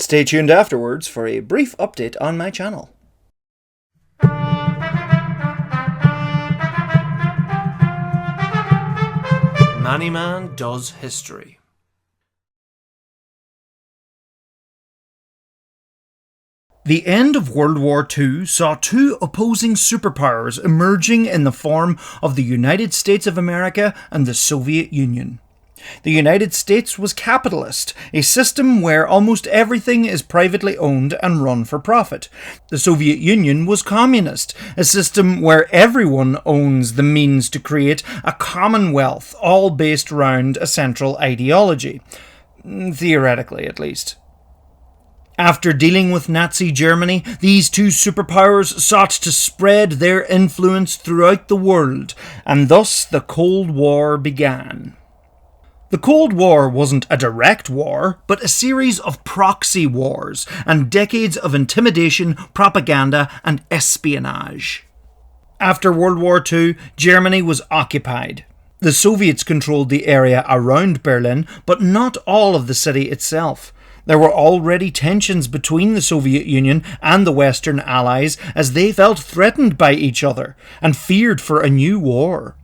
Stay tuned afterwards for a brief update on my channel. Manny Man does history. The end of World War II saw two opposing superpowers emerging in the form of the United States of America and the Soviet Union. The United States was capitalist, a system where almost everything is privately owned and run for profit. The Soviet Union was communist, a system where everyone owns the means to create a commonwealth, all based around a central ideology. Theoretically, at least. After dealing with Nazi Germany, these two superpowers sought to spread their influence throughout the world, and thus the Cold War began. The Cold War wasn't a direct war, but a series of proxy wars and decades of intimidation, propaganda, and espionage. After World War II, Germany was occupied. The Soviets controlled the area around Berlin, but not all of the city itself. There were already tensions between the Soviet Union and the Western Allies as they felt threatened by each other and feared for a new war.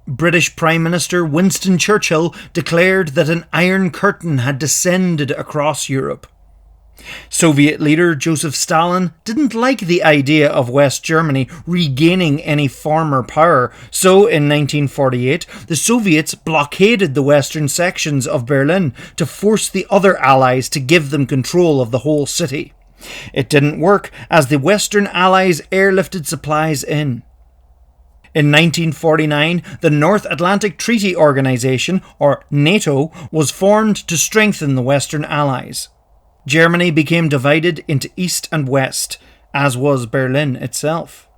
British Prime Minister Winston Churchill declared that an Iron Curtain had descended across Europe. Soviet leader Joseph Stalin didn't like the idea of West Germany regaining any former power, so in 1948 the Soviets blockaded the western sections of Berlin to force the other Allies to give them control of the whole city. It didn't work as the Western Allies airlifted supplies in. In 1949, the North Atlantic Treaty Organization, or NATO, was formed to strengthen the Western Allies. Germany became divided into East and West, as was Berlin itself.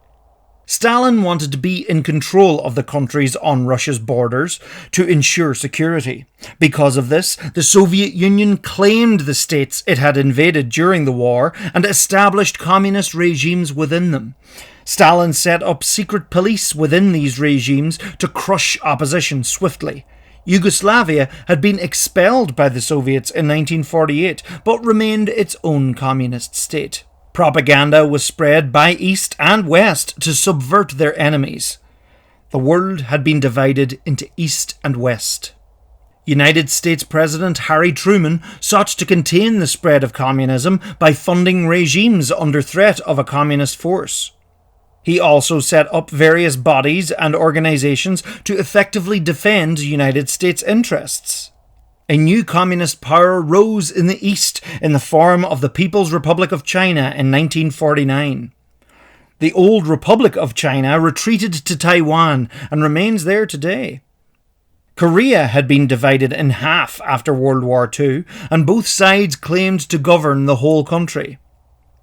Stalin wanted to be in control of the countries on Russia's borders to ensure security. Because of this, the Soviet Union claimed the states it had invaded during the war and established communist regimes within them. Stalin set up secret police within these regimes to crush opposition swiftly. Yugoslavia had been expelled by the Soviets in 1948, but remained its own communist state. Propaganda was spread by East and West to subvert their enemies. The world had been divided into East and West. United States President Harry Truman sought to contain the spread of communism by funding regimes under threat of a communist force. He also set up various bodies and organizations to effectively defend United States interests. A new communist power rose in the East in the form of the People's Republic of China in 1949. The old Republic of China retreated to Taiwan and remains there today. Korea had been divided in half after World War II, and both sides claimed to govern the whole country.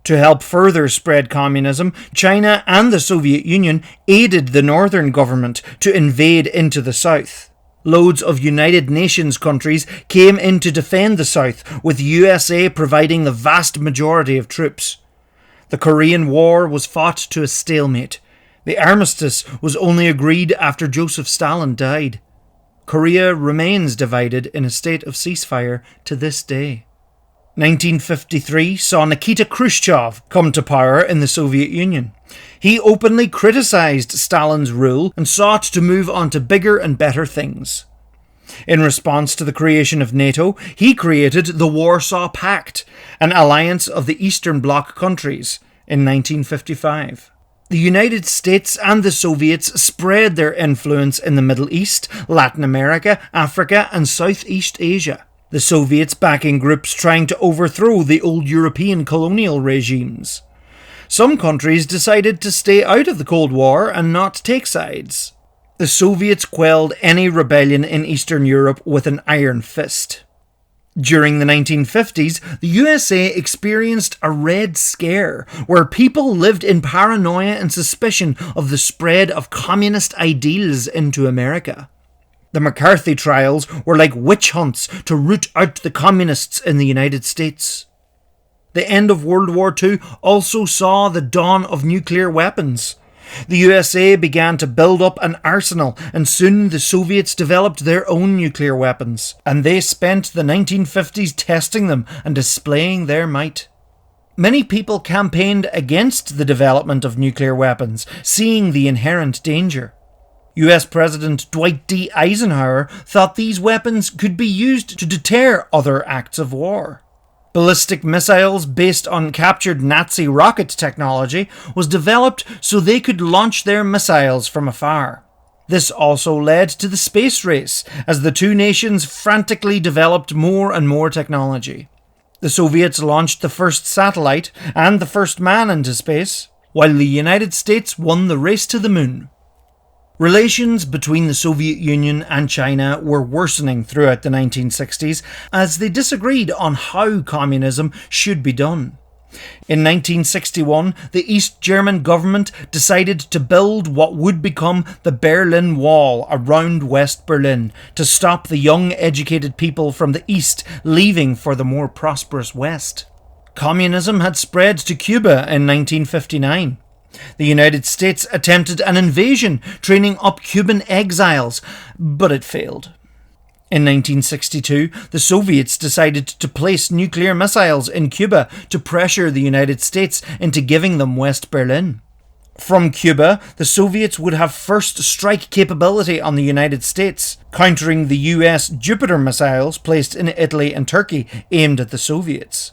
To help further spread communism, China and the Soviet Union aided the northern government to invade into the south. Loads of United Nations countries came in to defend the south, with USA providing the vast majority of troops. The Korean War was fought to a stalemate. The armistice was only agreed after Joseph Stalin died. Korea remains divided in a state of ceasefire to this day. 1953 saw Nikita Khrushchev come to power in the Soviet Union. He openly criticized Stalin's rule and sought to move on to bigger and better things. In response to the creation of NATO, he created the Warsaw Pact, an alliance of the Eastern Bloc countries, in 1955. The United States and the Soviets spread their influence in the Middle East, Latin America, Africa, and Southeast Asia. The Soviets backing groups trying to overthrow the old European colonial regimes. Some countries decided to stay out of the Cold War and not take sides. The Soviets quelled any rebellion in Eastern Europe with an iron fist. During the 1950s, the USA experienced a Red Scare, where people lived in paranoia and suspicion of the spread of communist ideals into America. The McCarthy trials were like witch hunts to root out the communists in the United States. The end of World War II also saw the dawn of nuclear weapons. The USA began to build up an arsenal, and soon the Soviets developed their own nuclear weapons, and they spent the 1950s testing them and displaying their might. Many people campaigned against the development of nuclear weapons, seeing the inherent danger. US President Dwight D. Eisenhower thought these weapons could be used to deter other acts of war. Ballistic missiles based on captured Nazi rocket technology was developed so they could launch their missiles from afar. This also led to the space race, as the two nations frantically developed more and more technology. The Soviets launched the first satellite and the first man into space, while the United States won the race to the moon. Relations between the Soviet Union and China were worsening throughout the 1960s as they disagreed on how communism should be done. In 1961, the East German government decided to build what would become the Berlin Wall around West Berlin to stop the young educated people from the East leaving for the more prosperous West. Communism had spread to Cuba in 1959. The United States attempted an invasion, training up Cuban exiles, but it failed. In 1962, the Soviets decided to place nuclear missiles in Cuba to pressure the United States into giving them West Berlin. From Cuba, the Soviets would have first strike capability on the United States, countering the US Jupiter missiles placed in Italy and Turkey aimed at the Soviets.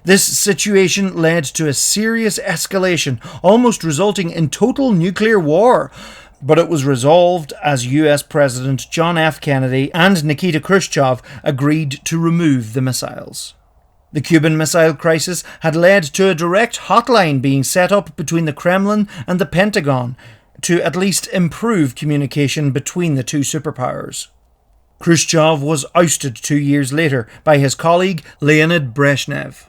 This situation led to a serious escalation, almost resulting in total nuclear war, but it was resolved as US President John F. Kennedy and Nikita Khrushchev agreed to remove the missiles. The Cuban Missile Crisis had led to a direct hotline being set up between the Kremlin and the Pentagon to at least improve communication between the two superpowers. Khrushchev was ousted 2 years later by his colleague Leonid Brezhnev.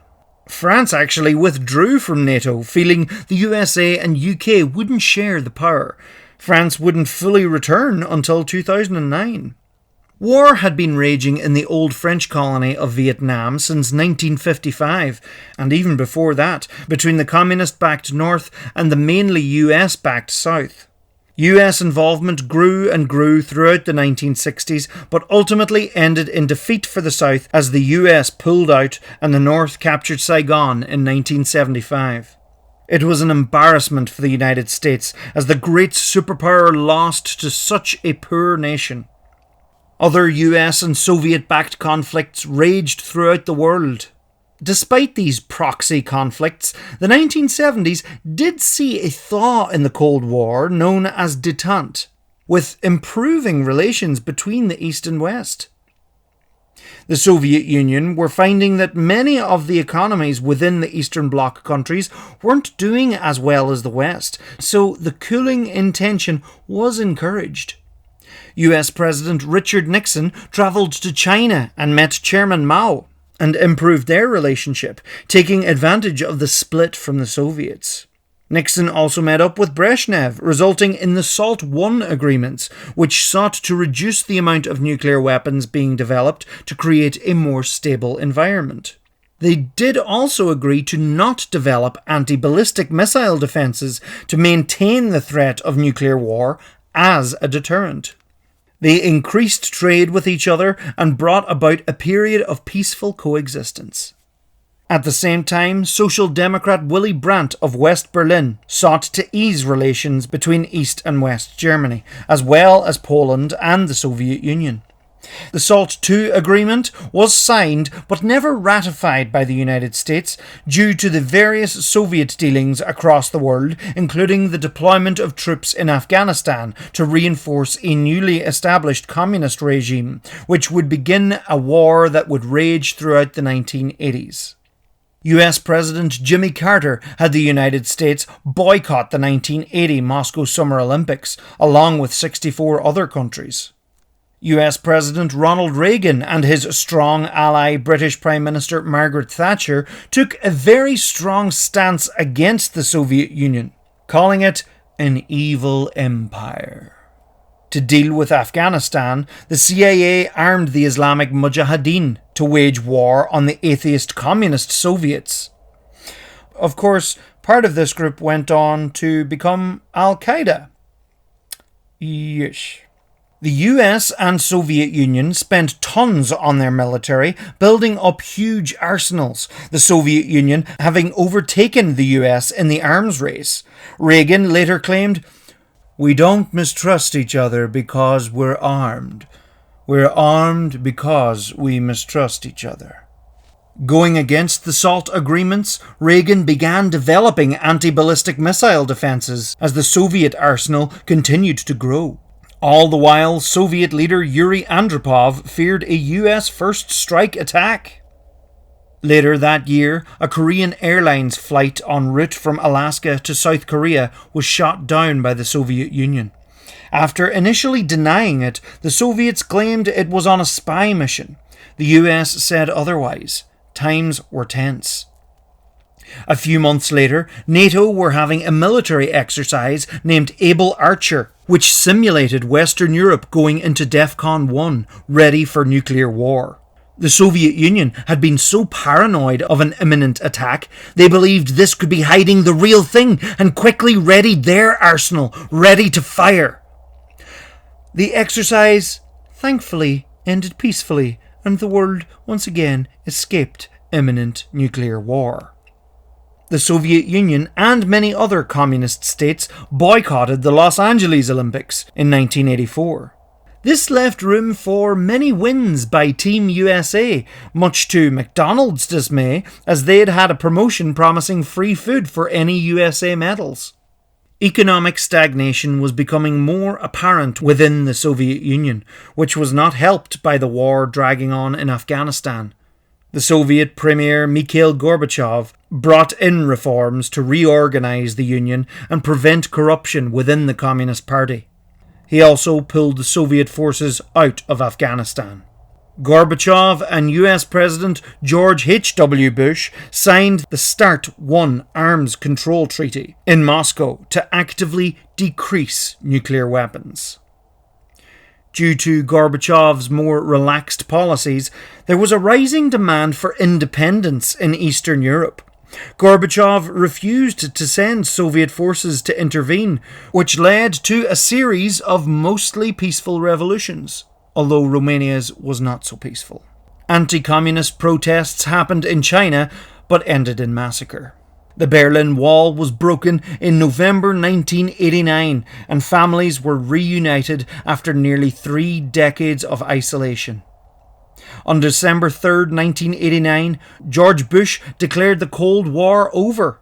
France actually withdrew from NATO, feeling the USA and UK wouldn't share the power. France wouldn't fully return until 2009. War had been raging in the old French colony of Vietnam since 1955, and even before that, between the communist-backed North and the mainly US-backed South. US involvement grew and grew throughout the 1960s, but ultimately ended in defeat for the South as the US pulled out and the North captured Saigon in 1975. It was an embarrassment for the United States as the great superpower lost to such a poor nation. Other US and Soviet-backed conflicts raged throughout the world. Despite these proxy conflicts, the 1970s did see a thaw in the Cold War known as detente, with improving relations between the East and West. The Soviet Union were finding that many of the economies within the Eastern Bloc countries weren't doing as well as the West, so the cooling in tension was encouraged. US President Richard Nixon travelled to China and met Chairman Mao, and improved their relationship, taking advantage of the split from the Soviets. Nixon also met up with Brezhnev, resulting in the SALT I agreements, which sought to reduce the amount of nuclear weapons being developed to create a more stable environment. They did also agree to not develop anti-ballistic missile defences to maintain the threat of nuclear war as a deterrent. They increased trade with each other and brought about a period of peaceful coexistence. At the same time, Social Democrat Willy Brandt of West Berlin sought to ease relations between East and West Germany, as well as Poland and the Soviet Union. The SALT II agreement was signed but never ratified by the United States due to the various Soviet dealings across the world, including the deployment of troops in Afghanistan to reinforce a newly established communist regime, which would begin a war that would rage throughout the 1980s. US President Jimmy Carter had the United States boycott the 1980 Moscow Summer Olympics, along with 64 other countries. US President Ronald Reagan and his strong ally British Prime Minister Margaret Thatcher took a very strong stance against the Soviet Union, calling it an evil empire. To deal with Afghanistan, the CIA armed the Islamic Mujahideen to wage war on the atheist communist Soviets. Of course, Part of this group went on to become Al-Qaeda. Yes. The US and Soviet Union spent tons on their military, building up huge arsenals, the Soviet Union having overtaken the US in the arms race. Reagan later claimed, "We don't mistrust each other because we're armed. We're armed because we mistrust each other." Going against the SALT agreements, Reagan began developing anti-ballistic missile defenses as the Soviet arsenal continued to grow. All the while, Soviet leader Yuri Andropov feared a US first strike attack. Later that year, a Korean Airlines flight en route from Alaska to South Korea was shot down by the Soviet Union. After initially denying it, the Soviets claimed it was on a spy mission. The US said otherwise. Times were tense. A few months later, NATO were having a military exercise named Able Archer, which simulated Western Europe going into DEFCON 1, ready for nuclear war. The Soviet Union had been so paranoid of an imminent attack, they believed this could be hiding the real thing and quickly readied their arsenal, ready to fire. The exercise, thankfully, ended peacefully, and the world once again escaped imminent nuclear war. The Soviet Union and many other communist states boycotted the Los Angeles Olympics in 1984. This left room for many wins by Team USA, much to McDonald's dismay, as they had had a promotion promising free food for any USA medals. Economic stagnation was becoming more apparent within the Soviet Union, which was not helped by the war dragging on in Afghanistan. The Soviet Premier Mikhail Gorbachev brought in reforms to reorganize the Union and prevent corruption within the Communist Party. He also pulled the Soviet forces out of Afghanistan. Gorbachev and US President George H.W. Bush signed the START I Arms Control Treaty in Moscow to actively decrease nuclear weapons. Due to Gorbachev's more relaxed policies, there was a rising demand for independence in Eastern Europe. Gorbachev refused to send Soviet forces to intervene, which led to a series of mostly peaceful revolutions, although Romania's was not so peaceful. Anti-communist protests happened in China, but ended in massacre. The Berlin Wall was broken in November 1989, and families were reunited after nearly 3 decades of isolation. On December 3, 1989, George Bush declared the Cold War over.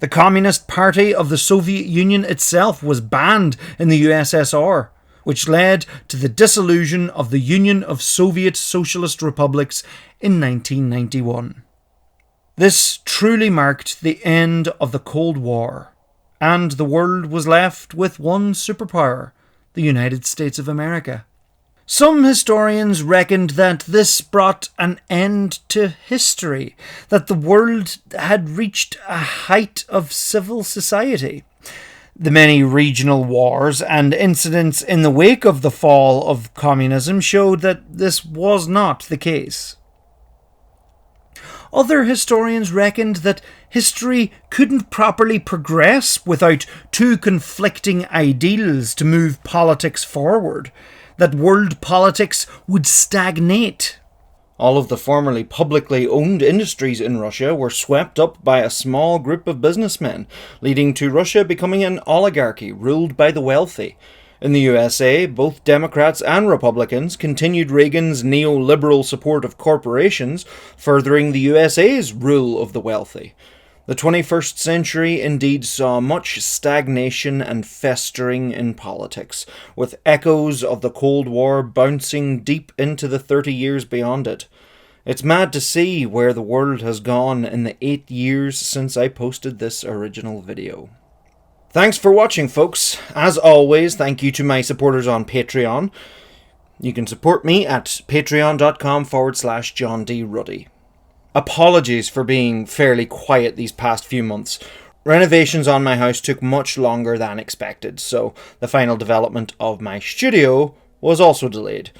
The Communist Party of the Soviet Union itself was banned in the USSR, which led to the dissolution of the Union of Soviet Socialist Republics in 1991. This truly marked the end of the Cold War, and the world was left with one superpower, the United States of America. Some historians reckoned that this brought an end to history, that the world had reached a height of civil society. The many regional wars and incidents in the wake of the fall of communism showed that this was not the case. Other historians reckoned that history couldn't properly progress without two conflicting ideals to move politics forward, that world politics would stagnate. All of the formerly publicly owned industries in Russia were swept up by a small group of businessmen, leading to Russia becoming an oligarchy ruled by the wealthy. In the USA, both Democrats and Republicans continued Reagan's neoliberal support of corporations, furthering the USA's rule of the wealthy. The 21st century indeed saw much stagnation and festering in politics, with echoes of the Cold War bouncing deep into the 30 years beyond it. It's mad to see where the world has gone in the 8 years since I posted this original video. Thanks for watching, folks. As always, thank you to my supporters on Patreon. You can support me at patreon.com/John D Ruddy. Apologies for being fairly quiet these past few months. Renovations on my house took much longer than expected, so the final development of my studio was also delayed.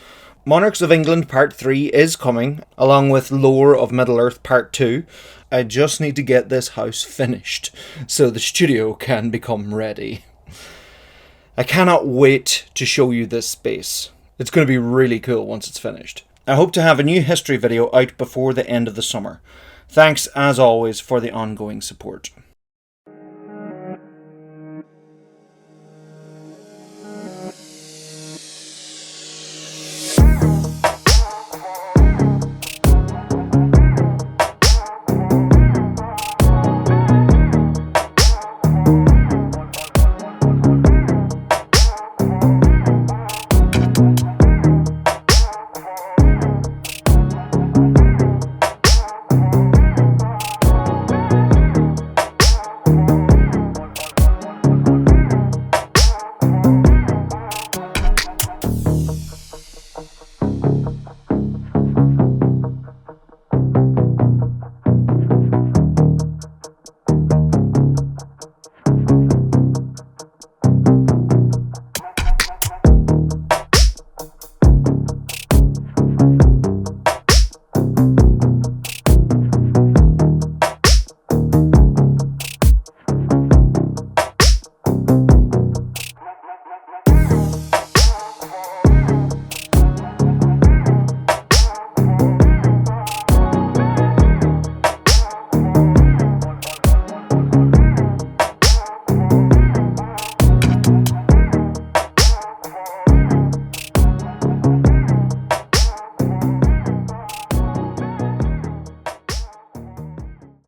Monarchs of England Part 3 is coming, along with Lore of Middle-earth Part 2. I just need to get this house finished, so the studio can become ready. I cannot wait to show you this space. It's going to be really cool once it's finished. I hope to have a new history video out before the end of the summer. Thanks, as always, for the ongoing support.